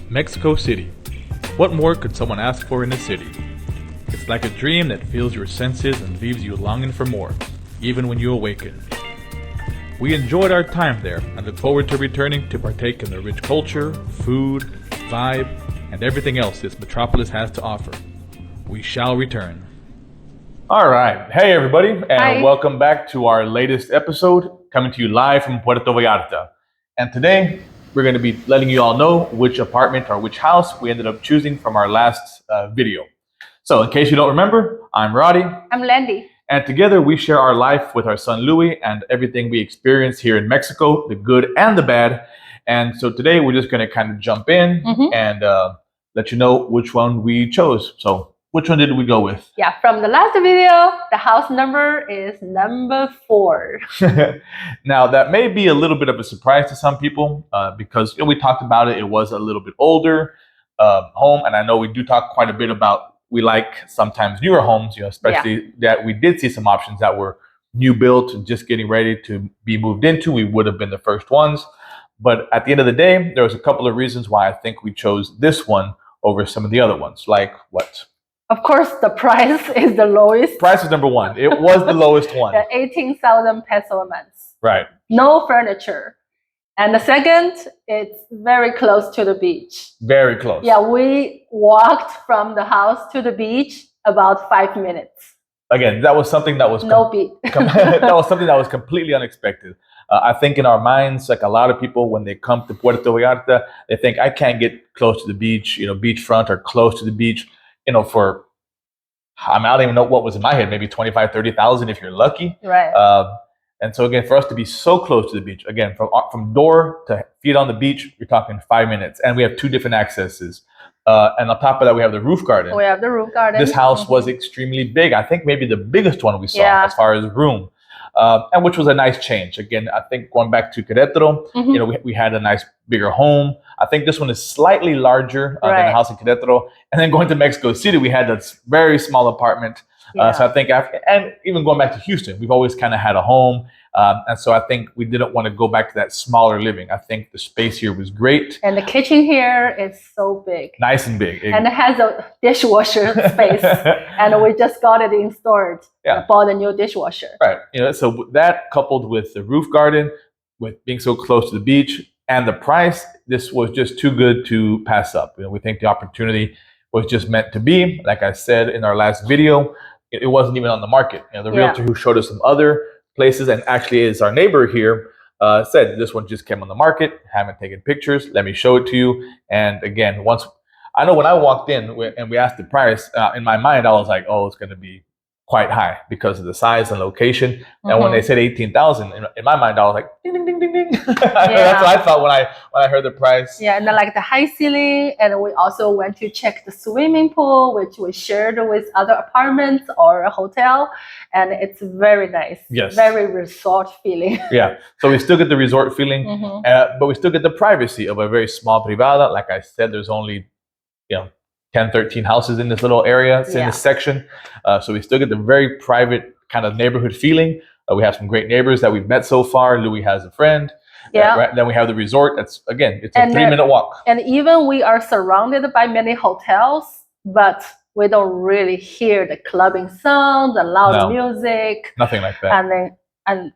Mexico City. What more could someone ask for in a city? It's like a dream that fills your senses and leaves you longing for more, even when you awaken. We enjoyed our time there and look forward to returning to partake in the rich culture, food, vibe, and everything else this metropolis has to offer. We shall return. All right. Hey, everybody, and Hi. Welcome back to our latest episode, coming to you live from Puerto Vallarta. And today, we're going to be letting you all know which apartment or which house we ended up choosing from our last video. So, in case you don't remember, I'm Roddy. I'm Landy. And together we share our life with our son Louie and everything we experience here in Mexico, the good and the bad. And so today we're just going to kind of jump in and let you know which one we chose. So which one did we go with? Yeah, from the last video, the house number is number 4. Now that may be a little bit of a surprise to some people because we talked about it. It was a little bit older home, and I know we do talk quite a bit about we like sometimes newer homes, especially that we did see some options that were new built and just getting ready to be moved into. We would have been the first ones. But at the end of the day, there was a couple of reasons why I think we chose this one over some of the other ones. Like what? Of course, the price is the lowest. Price is number one. It was the lowest one. The 18,000 peso a month. Right. No furniture. And the second, it's very close to the beach. Very close. Yeah, we walked from the house to the beach about 5 minutes. Again, that was something that was no beach. That was something that was completely unexpected. I think in our minds, like a lot of people, when they come to Puerto Vallarta, they think I can't get close to the beach, beachfront or close to the beach, for I don't even know what was in my head, maybe 25, 30,000 if you're lucky. Right. And so again, for us to be so close to the beach, again, from door to feet on the beach, you're talking 5 minutes, and we have 2 different accesses. And on top of that, we have the roof garden. We have the roof garden. This house was extremely big. I think maybe the biggest one we saw as far as room, and which was a nice change. Again, I think going back to Queretaro, we had a nice bigger home. I think this one is slightly larger than the house in Queretaro. And then going to Mexico City, we had this very small apartment. So I think and even going back to Houston, we've always kind of had a home. And so I think we didn't want to go back to that smaller living. I think the space here was great. And the kitchen here is so big. Nice and big. And it has a dishwasher space. And we just got it installed. Bought a new dishwasher. Right. So that coupled with the roof garden, with being so close to the beach, and the price, this was just too good to pass up. We think the opportunity was just meant to be. Like I said in our last video, it wasn't even on the market. The realtor who showed us some other places and actually is our neighbor here said this one just came on the market. Haven't taken pictures. Let me show it to you. And again, when I walked in and we asked the price, in my mind I was like, oh, it's going to be quite high because of the size and location. And when they said 18,000, in my mind I was like, ding, ding, ding, ding, ding. That's what I thought when I heard the price. Yeah, and then like the high ceiling, and we also went to check the swimming pool, which we shared with other apartments or a hotel, and it's very nice. Yes. Very resort feeling. Yeah, so we still get the resort feeling, but we still get the privacy of a very small privada. Like I said, there's only 10, 13 houses in this little area, in this section. So we still get the very private kind of neighborhood feeling. We have some great neighbors that we've met so far. Louie has a friend. Then we have the resort. It's a 3-minute walk. And even we are surrounded by many hotels, but we don't really hear the clubbing sound, the loud music. Nothing like that. And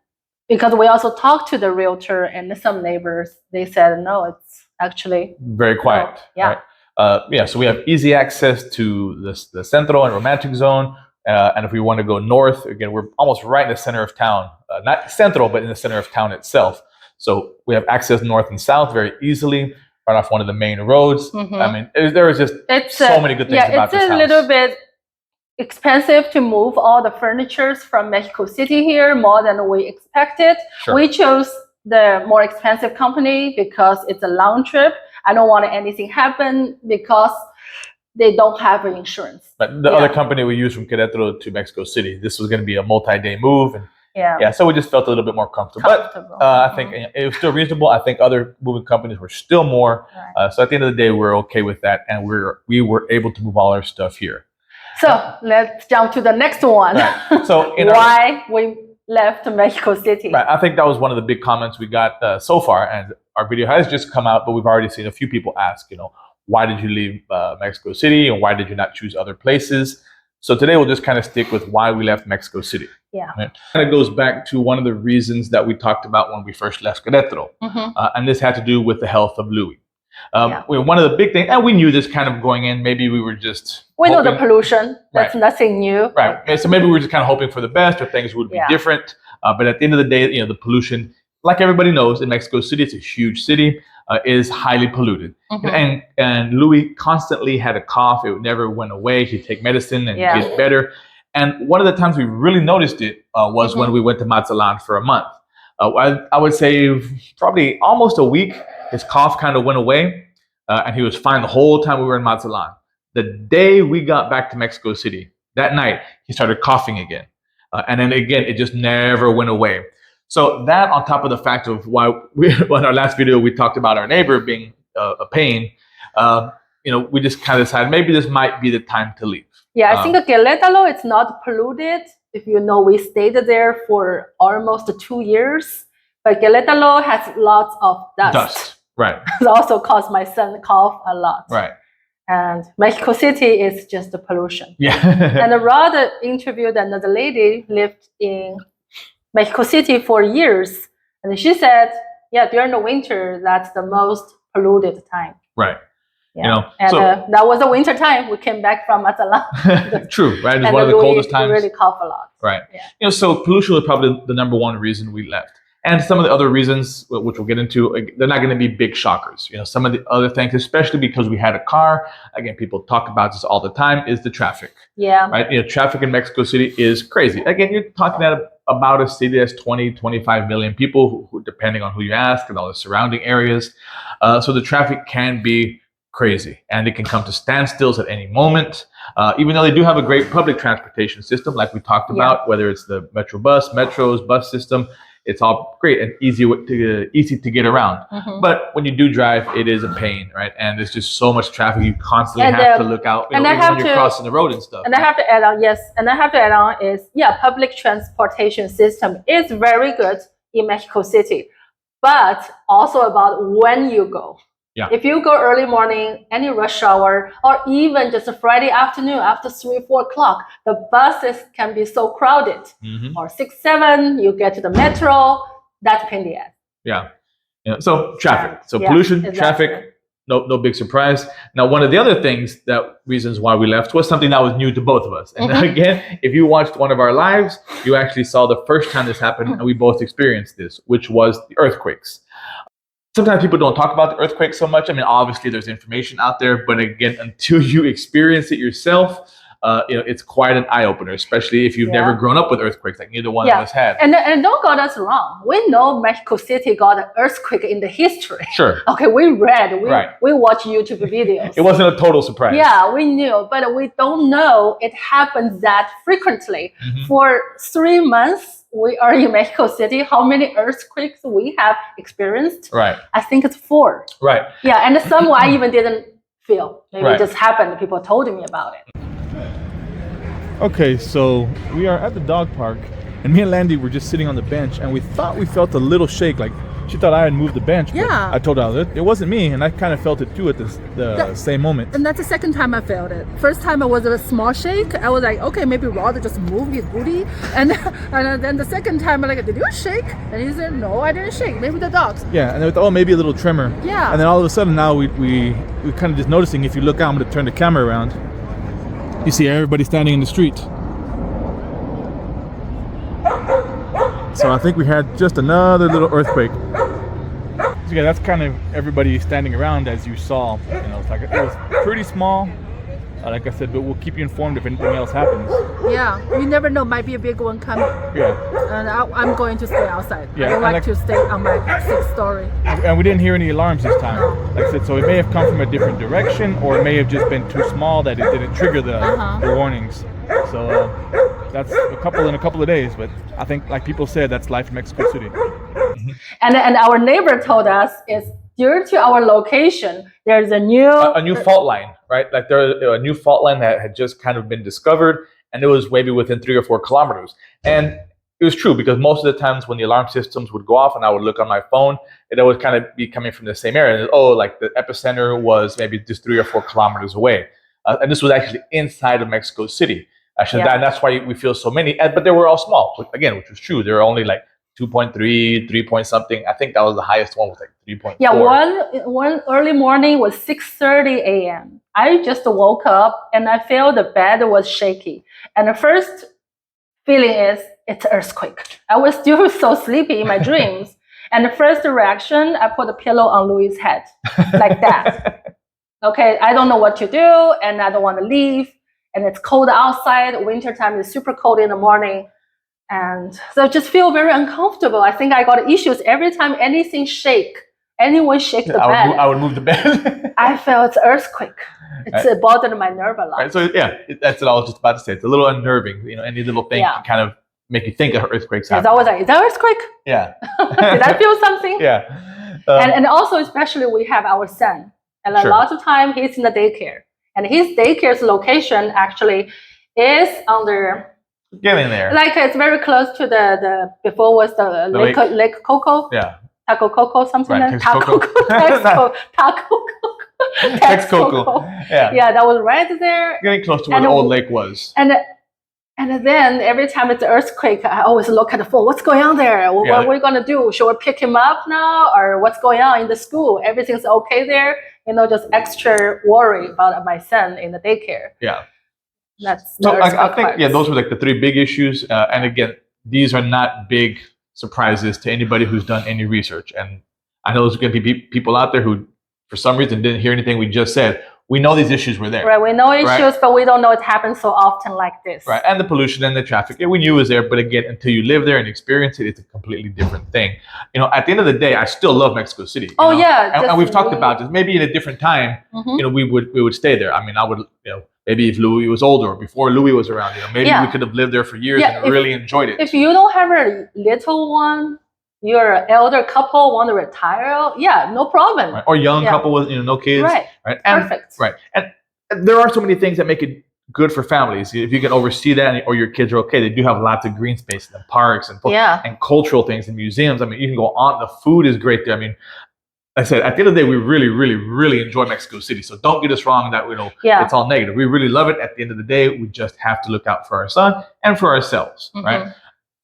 because we also talked to the realtor and some neighbors, they said, no, it's actually very quiet. So we have easy access to the Centro and Romantic Zone. And if we want to go north, again, we're almost right in the center of town. Not central, but in the center of town itself. So we have access north and south very easily, right off one of the main roads. I mean, there is just so many good things about this house. It's a little bit expensive to move all the furniture from Mexico City here, more than we expected. Sure. We chose the more expensive company because it's a long trip. I don't want anything happen because they don't have insurance. But the other company we used from Querétaro to Mexico City, this was going to be a multi-day move. And so we just felt a little bit more comfortable. But I think it was still reasonable. I think other moving companies were still more. So at the end of the day, we're okay with that. And we were able to move all our stuff here. So let's jump to the next one. Right. So why we left Mexico City. Right. I think that was one of the big comments we got so far, and our video has just come out, but we've already seen a few people ask, why did you leave Mexico City, and why did you not choose other places? So today we'll just kind of stick with why we left Mexico City. Yeah. Right? And it goes back to one of the reasons that we talked about when we first left Queretaro, and this had to do with the health of Louie. One of the big things, and we knew this kind of going in, maybe we were just we know the pollution, that's nothing new. Right. So maybe we were just kind of hoping for the best, or things would be different. But at the end of the day, the pollution, like everybody knows, in Mexico City, it's a huge city, is highly polluted. And Louie constantly had a cough. It never went away. He'd take medicine and get better. And one of the times we really noticed it was when we went to Mazatlan for a month. I would say probably almost a week, his cough kind of went away, and he was fine the whole time we were in Mazatlan. The day we got back to Mexico City, that night, he started coughing again. And then again, it just never went away. So that, on top of the fact of why in our last video, we talked about our neighbor being a pain, we just kind of decided maybe this might be the time to leave. Yeah, I think Querétaro, it's not polluted. If you know, we stayed there for almost 2 years. But Querétaro has lots of dust. Right. It also caused my son cough a lot. Right. And Mexico City is just the pollution. Yeah. And Rod interviewed another lady, lived in Mexico City for years. And she said, during the winter, that's the most polluted time. Right. Yeah. That was the winter time. We came back from Mazatlan. True, right? It's one of the coldest times. Really cough a lot. Right. Yeah. So pollution was probably the number one reason we left. And some of the other reasons, which we'll get into, they're not going to be big shockers. Some of the other things, especially because we had a car, again, people talk about this all the time, is the traffic. Yeah. Right. Traffic in Mexico City is crazy. Again, you're talking about a city that's 20, 25 million people, who, depending on who you ask, and all the surrounding areas. So the traffic can be crazy, and it can come to standstills at any moment. Even though they do have a great public transportation system, like we talked about, whether it's the metros, bus system, it's all great and easy to get around. But when you do drive, it is a pain, right? And there's just so much traffic. You constantly have to look out, even when you're crossing the road and stuff. And I have to add on, is public transportation system is very good in Mexico City, but also about when you go. Yeah. If you go early morning, any rush hour, or even just a Friday afternoon after 3, 4 o'clock, the buses can be so crowded. Or 6, 7, you get to the metro, that's a pain in the ass. Yeah. So traffic. So pollution, traffic, no big surprise. Now, one of the other reasons why we left was something that was new to both of us. And again, if you watched one of our lives, you actually saw the first time this happened, and we both experienced this, which was the earthquakes. Sometimes people don't talk about the earthquake so much. I mean, obviously there's information out there, but again, until you experience it yourself, it's quite an eye-opener, especially if you've never grown up with earthquakes like neither one of us had. And don't get us wrong. We know Mexico City got an earthquake in the history. Sure. Okay, we watch YouTube videos. It wasn't a total surprise. Yeah, we knew, but we don't know it happens that frequently. For 3 months, we are in Mexico City. How many earthquakes we have experienced? Right. I think it's 4. Right. Yeah, and some I even didn't feel. Maybe it just happened. People told me about it. Okay, so we are at the dog park, and me and Landy were just sitting on the bench, and we thought we felt a little shake, like she thought I had moved the bench. But I told her it wasn't me, and I kind of felt it too at the same moment. And that's the second time I felt it. First time it was a small shake. I was like, okay, maybe Rod just moved his booty. And then the second time I'm like, did you shake? And he said, no, I didn't shake. Maybe the dogs. Yeah, and we thought, maybe a little tremor. Yeah. And then all of a sudden now we kind of just noticing, if you look out, I'm going to turn the camera around. You see everybody standing in the street. So I think we had just another little earthquake. So yeah, that's kind of everybody standing around, as you saw. It was pretty small. Like I said, but we'll keep you informed if anything else happens. Yeah, you never know. Might be a big one coming. Yeah. And I'm going to stay outside. Yeah, I don't like to stay on my 6th story. And we didn't hear any alarms this time. Like I said, so it may have come from a different direction, or it may have just been too small that it didn't trigger the warnings. So that's in a couple of days. But I think, like people said, that's life in Mexico City. And our neighbor told us is due to our location, there's a new fault line. right? Like there was a new fault line that had just kind of been discovered, and it was maybe within 3 or 4 kilometers. And it was true because most of the times when the alarm systems would go off and I would look on my phone, it would kind of be coming from the same area. And, oh, like the epicenter was maybe just 3 or 4 kilometers away. And this was actually inside of Mexico City. Actually, and that's why we feel so many. But they were all small, again, which was true. They were only like 2.3, 3 point something. I think that was the highest one, was like 3.4. Yeah, one early morning was 6:30 a.m. I just woke up and I felt the bed was shaky. And the first feeling is it's earthquake. I was still so sleepy in my dreams. And the first reaction, I put a pillow on Louie's head, like that. Okay, I don't know what to do, and I don't want to leave. And it's cold outside. Wintertime is super cold in the morning. And so I just feel very uncomfortable. I think I got issues every time anything shake. Anyone shake the bed. I would move the bed. I felt it's earthquake. It bothered my nerve a lot. Right. So yeah, that's what I was just about to say. It's a little unnerving. You know, any little thing can kind of make you think of earthquakes happening. It's always like, is that earthquake? Yeah. Did I feel something? Yeah. And also, especially we have our son. And a lot of time he's in the daycare. And his daycare's location actually is under... Getting there. Like it's very close to the before was the Lake Coco. Yeah. Taco Coco, something right, like Taco Coco. Tex Coco. Yeah. Yeah, that was right there. Getting close to where the old lake was. And then every time it's an earthquake, I always look at the phone. What's going on there? What are we gonna do? Should we pick him up now, or what's going on in the school? Everything's okay there. You know, just extra worry about my son in the daycare. Yeah. That's so I think those were like the 3 big issues. And again, these are not big surprises to anybody who's done any research. And I know there's going to be people out there who, for some reason, didn't hear anything we just said. We know these issues were there. Right, we know issues, but we don't know it happens so often like this. Right, and the pollution and the traffic, we knew it was there, but again, until you live there and experience it, it's a completely different thing. You know, at the end of the day, I still love Mexico City. Oh, yeah. And we've talked about this. Maybe at a different time, you know, we would stay there. I mean, I would, you know, maybe if Louie was older, or before Louie was around, you know, maybe we could have lived there for years and really enjoyed it. If you don't have a little one, you're an elder couple, want to retire, no problem. Right. Or young couple with, you know, no kids. Right. And, perfect. Right. And there are so many things that make it good for families. If you can oversee that, or your kids are okay, they do have lots of green space and parks and cultural things and museums. I mean, you can go on. The food is great there. I mean, like I said, at the end of the day, we really, really, really enjoy Mexico City. So don't get us wrong that, you know, it's all negative. We really love it. At the end of the day, we just have to look out for our son and for ourselves, right?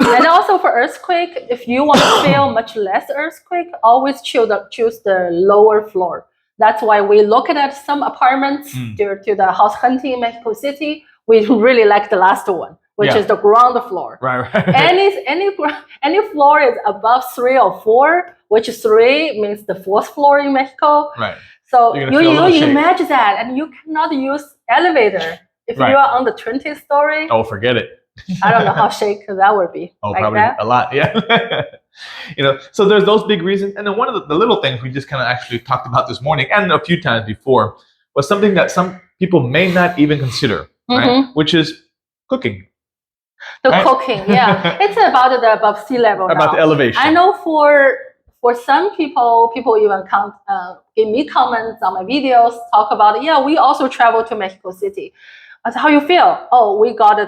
And also for earthquake, if you want to feel much less earthquake, always choose the lower floor. That's why we look at some apartments due to the house hunting in Mexico City. We really like the last one, which is the ground floor. Right. Any floor is above 3 or 4, which 3 means the 4th floor in Mexico. Right. So you imagine that, and you cannot use elevator if you are on the 20th story. Oh, forget it. I don't know how shaky that would be. Oh, like probably that. A lot, yeah. You know, so there's those big reasons. And then one of the little things we just kind of actually talked about this morning and a few times before was something that some people may not even consider, right? Which is cooking. Cooking, yeah. It's about the above sea level about the elevation. I know for some people even give me comments on my videos, talk about, we also travel to Mexico City. I said, how you feel? Oh, we got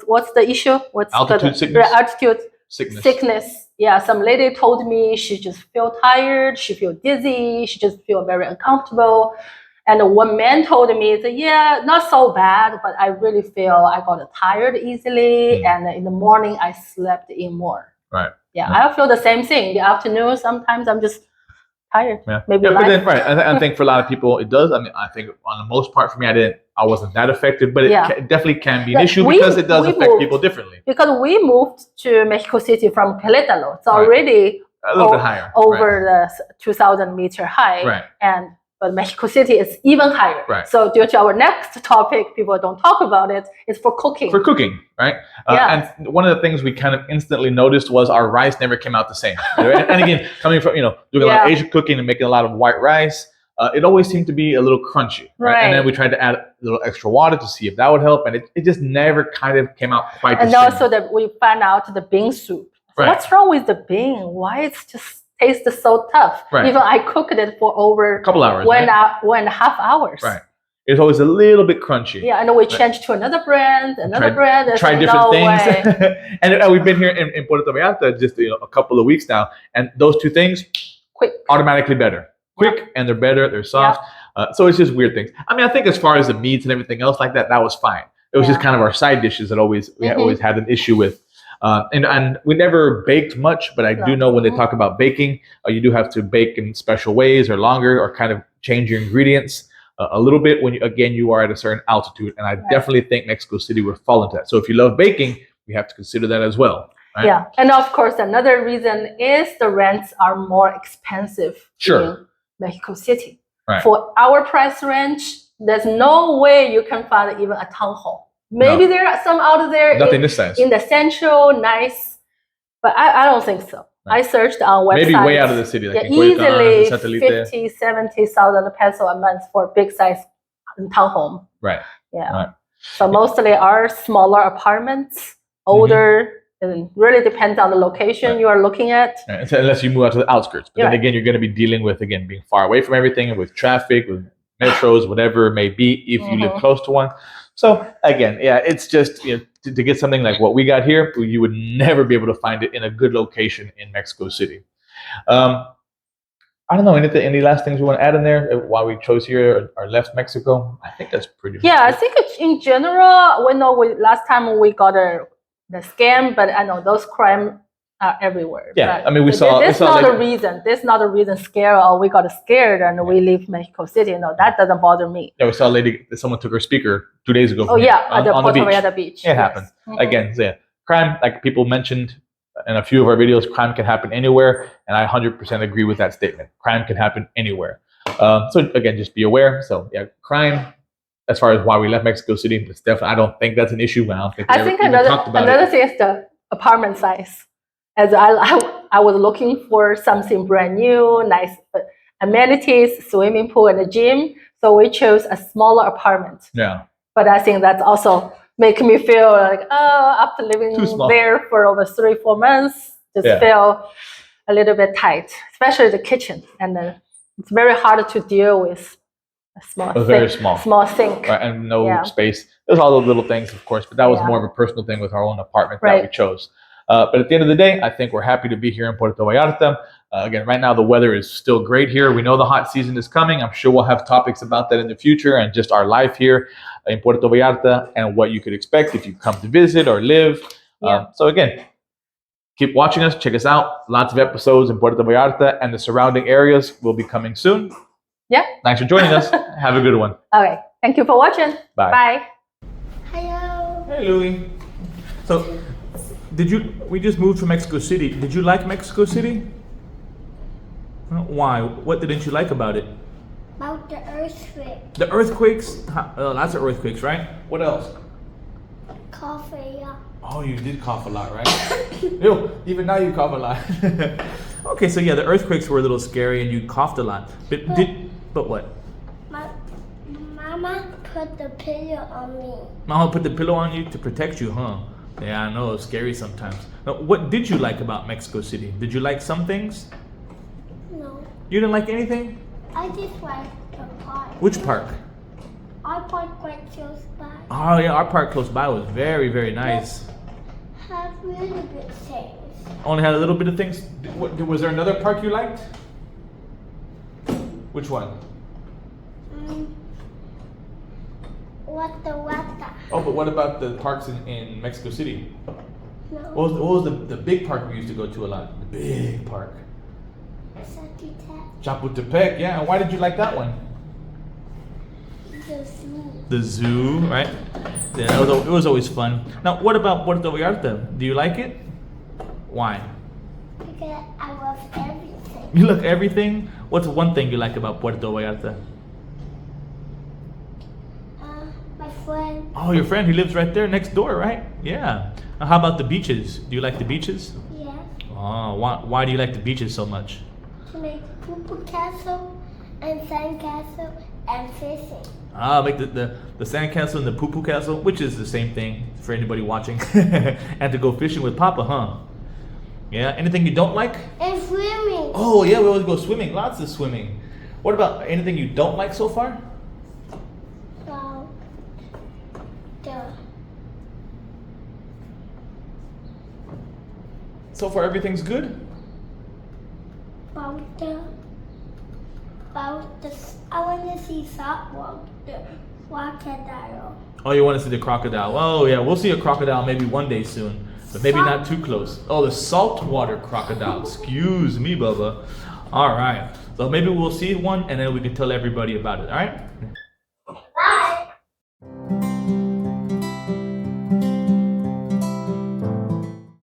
what's the issue? What's altitude sickness? Altitude sickness. Yeah, some lady told me she just feel tired, she feel dizzy, she just feel very uncomfortable. And one man told me that, not so bad, but I really feel I got tired easily, and in the morning I slept in more. Right. Yeah, I feel the same thing. In the afternoon, sometimes I'm just tired. Yeah. But then, I think for a lot of people it does. I mean, I think on the most part for me, I wasn't that affected, but it definitely can be an issue because it does affect people differently. Because we moved to Mexico City from Queretaro. It's already a little bit higher. Over the 2,000 meter high. Right. But Mexico City is even higher. Right. So due to our next topic, people don't talk about it, it's for cooking. For cooking, right? And one of the things we kind of instantly noticed was our rice never came out the same. And again, coming from, doing a lot of Asian cooking and making a lot of white rice, it always seemed to be a little crunchy. Right? And then we tried to add a little extra water to see if that would help. And it just never kind of came out quite the same. And also that we found out the bean soup. So what's wrong with the bean? Why it's just tastes so tough. Even I cooked it for over a couple hours, 1.5 hours. Right. it's always a little bit crunchy. Yeah, and we changed to another brand, Try There's different no things. way. And we've been here in Puerto Vallarta just a couple of weeks now, and those two things Quick. automatically better. Quick, and they're better, they're soft. So it's just weird things. I mean, I think as far as the meats and everything else like that, that was fine. It was just kind of our side dishes that we always had an issue with. And we never baked much, but I do know when they talk about baking, you do have to bake in special ways or longer, or kind of change your ingredients a little bit when you are at a certain altitude. And I definitely think Mexico City would fall into that. So if you love baking, we have to consider that as well. Right? Yeah, and of course, another reason is the rents are more expensive in Mexico City. Right. For our price range, there's no way you can find even a townhome. Maybe there are some out there Nothing this size. in the central, nice, but I don't think so. Right. I searched on websites. Maybe way out of the city, like easily Satellite. 50, 70,000 peso a month for big size townhome. Right. Yeah. Right. So mostly are smaller apartments, older, and really depends on the location you are looking at. Right. Unless you move out to the outskirts. But then again, you're going to be dealing with, being far away from everything, and with traffic, with metros, whatever it may be, if you live close to one. So again, it's just, to get something like what we got here, you would never be able to find it in a good location in Mexico City. I don't know, any last things we want to add in there why we chose here or left Mexico? I think that's pretty much I it. think in general, we know last time we got the scam, but I know those crime are everywhere. Yeah, but I mean, That's not a reason. That's not a reason scare or we got scared and we leave Mexico City. No, that doesn't bother me. Yeah, we saw a lady, someone took her speaker 2 days ago. At the Puerto Vallarta beach. It happens. Again, crime, like people mentioned in a few of our videos, crime can happen anywhere. And I 100% agree with that statement. Crime can happen anywhere. So again, just be aware. So crime, as far as why we left Mexico City, it's definitely, I don't think that's an issue. I think another thing is the apartment size. As I was looking for something brand new, nice amenities, swimming pool and a gym. So we chose a smaller apartment. Yeah. But I think that's also making me feel like, after living there for over 3-4 months, just feel a little bit tight, especially the kitchen. And it's very hard to deal with very small sink. Right, and no space. There's all those little things, of course, but that was more of a personal thing with our own apartment that we chose. But at the end of the day, I think we're happy to be here in Puerto Vallarta. Again, right now the weather is still great here. We know the hot season is coming. I'm sure we'll have topics about that in the future, and just our life here in Puerto Vallarta and what you could expect if you come to visit or live. So again, keep watching us. Check us out. Lots of episodes in Puerto Vallarta and the surrounding areas will be coming soon. Yeah. Thanks for joining us. Have a good one. Okay. Thank you for watching. Bye. Bye. Hello. Hey, Louie. So, we just moved to Mexico City. Did you like Mexico City? Why? What didn't you like about it? About the earthquake. The earthquakes? Lots of earthquakes, right? What else? Coffee, yeah. Oh, you did cough a lot, right? Ew, even now you cough a lot. Okay, so the earthquakes were a little scary and you coughed a lot. But what? My mama put the pillow on me. Mama put the pillow on you to protect you, huh? Yeah, I know, it's scary sometimes. Now, what did you like about Mexico City? Did you like some things? No. You didn't like anything? I just like the park. Which park? Our park right close by. Oh yeah, our park close by was very, very nice. Have really good things. Only had a little bit of things. Was there another park you liked? Which one? Wata. Oh, but what about the parks in Mexico City? No. What was the big park we used to go to a lot? The big park. Chapultepec, yeah. And why did you like that one? The zoo. The zoo, right? Yeah, it was always fun. Now, what about Puerto Vallarta? Do you like it? Why? Because I love everything. You like everything? What's one thing you like about Puerto Vallarta? My friend. Oh, your friend, he lives right there next door, right? Yeah. How about the beaches? Do you like the beaches? Yeah. Oh, why do you like the beaches so much? To make poo-poo castle and sand castle and fishing. Make the sand castle and the poo-poo castle, which is the same thing for anybody watching. And to go fishing with Papa, huh? Yeah. Anything you don't like? And swimming. Oh yeah, we always go swimming. Lots of swimming. What about anything you don't like so far? So far, everything's good. I want to see saltwater crocodile. Oh, you want to see the crocodile? Oh, yeah, we'll see a crocodile maybe one day soon, but maybe not too close. Oh, the saltwater crocodile. Excuse me, Bubba. All right. So maybe we'll see one, and then we can tell everybody about it. All right.